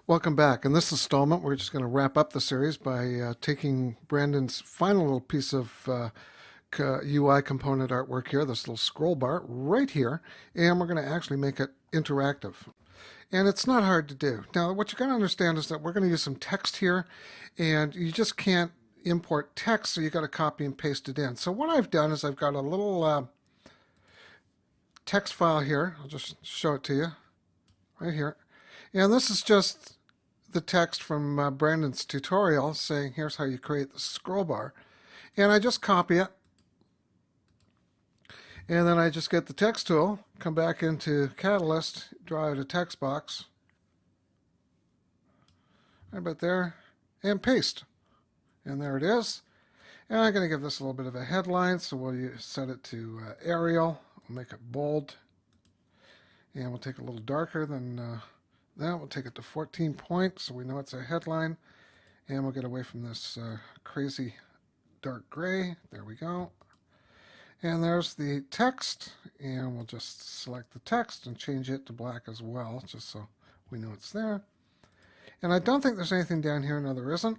Welcome back. In this installment, we're just going to wrap up the series by taking Brandon's final little piece of UI component artwork here, this little scroll bar right here, and we're going to actually make it interactive. And it's not hard to do. Now, what you got to understand is that we're going to use some text here, and you just can't import text, so you got to copy and paste it in. So what I've done is I've got a little text file here. I'll just show it to you right here. And this is just the text from Brandon's tutorial saying here's how you create the scroll bar. And I just copy it. And then I just get the text tool, come back into Catalyst, draw out a text box. Right about there. And paste. And there it is. And I'm going to give this a little bit of a headline, so we'll set it to Arial. We'll make it bold. And we'll take it a little darker than that. We'll take it to 14 points so we know it's a headline. And we'll get away from this crazy dark gray. There we go. And there's the text. And we'll just select the text and change it to black as well, just so we know it's there. And I don't think there's anything down here. No, there isn't.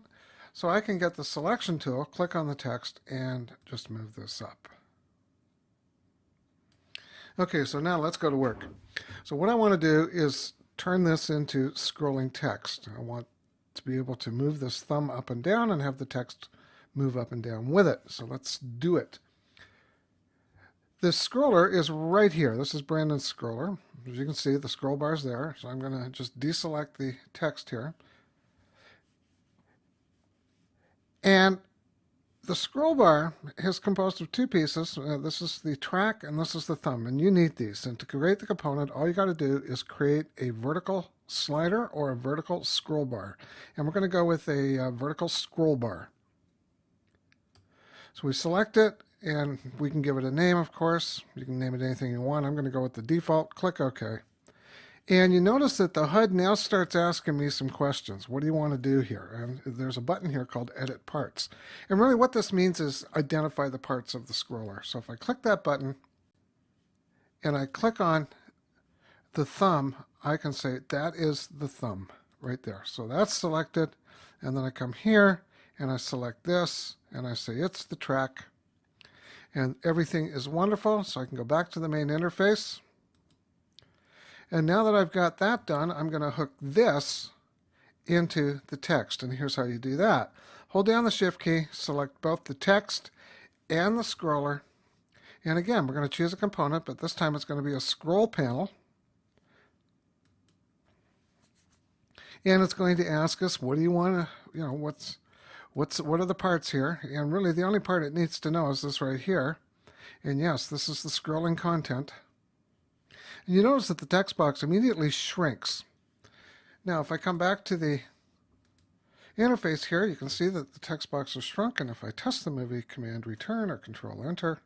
So I can get the selection tool, click on the text, and just move this up. Okay, so now let's go to work. So what I want to do is turn this into scrolling text. I want to be able to move this thumb up and down and have the text move up and down with it. So let's do it. This scroller is right here. This is Brandon's scroller. As you can see, the scroll bar is there. So I'm going to just deselect the text here. And the scroll bar is composed of two pieces. This is the track and this is the thumb, and you need these. And to create the component, all you got to do is create a vertical slider or a vertical scroll bar. And we're going to go with a vertical scroll bar. So we select it, and we can give it a name, of course. You can name it anything you want. I'm going to go with the default. Click OK. And you notice that the HUD now starts asking me some questions. What do you want to do here? And there's a button here called Edit Parts. And really what this means is identify the parts of the scroller. So if I click that button and I click on the thumb, I can say that is the thumb right there. So that's selected. And then I come here and I select this and I say it's the track. And everything is wonderful. So I can go back to the main interface. And now that I've got that done, I'm going to hook this into the text. And here's how you do that. Hold down the Shift key, select both the text and the scroller. And again, we're going to choose a component, but this time it's going to be a scroll panel. And it's going to ask us, what do you want to, what are the parts here? And really the only part it needs to know is this right here. And yes, this is the scrolling content. And you notice that the text box immediately shrinks. Now, if I come back to the interface here, you can see that the text box is shrunk. And if I test the movie, Command Return or Control Enter,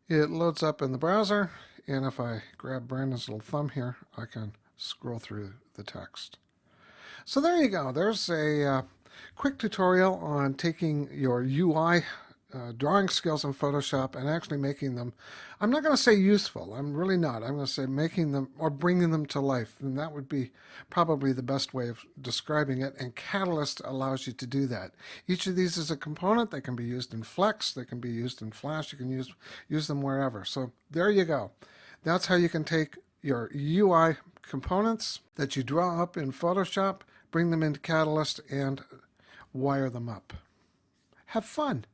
it loads up in the browser. And if I grab Brandon's little thumb here, I can scroll through the text. So there you go. There's a quick tutorial on taking your UI drawing skills in Photoshop and actually making them, I'm not going to say useful, I'm really not. I'm going to say making them or bringing them to life. And that would be probably the best way of describing it. And Catalyst allows you to do that. Each of these is a component. They can be used in Flex. They can be used in Flash. You can use them wherever. So there you go. That's how you can take your UI components that you draw up in Photoshop, bring them into Catalyst, and wire them up. Have fun.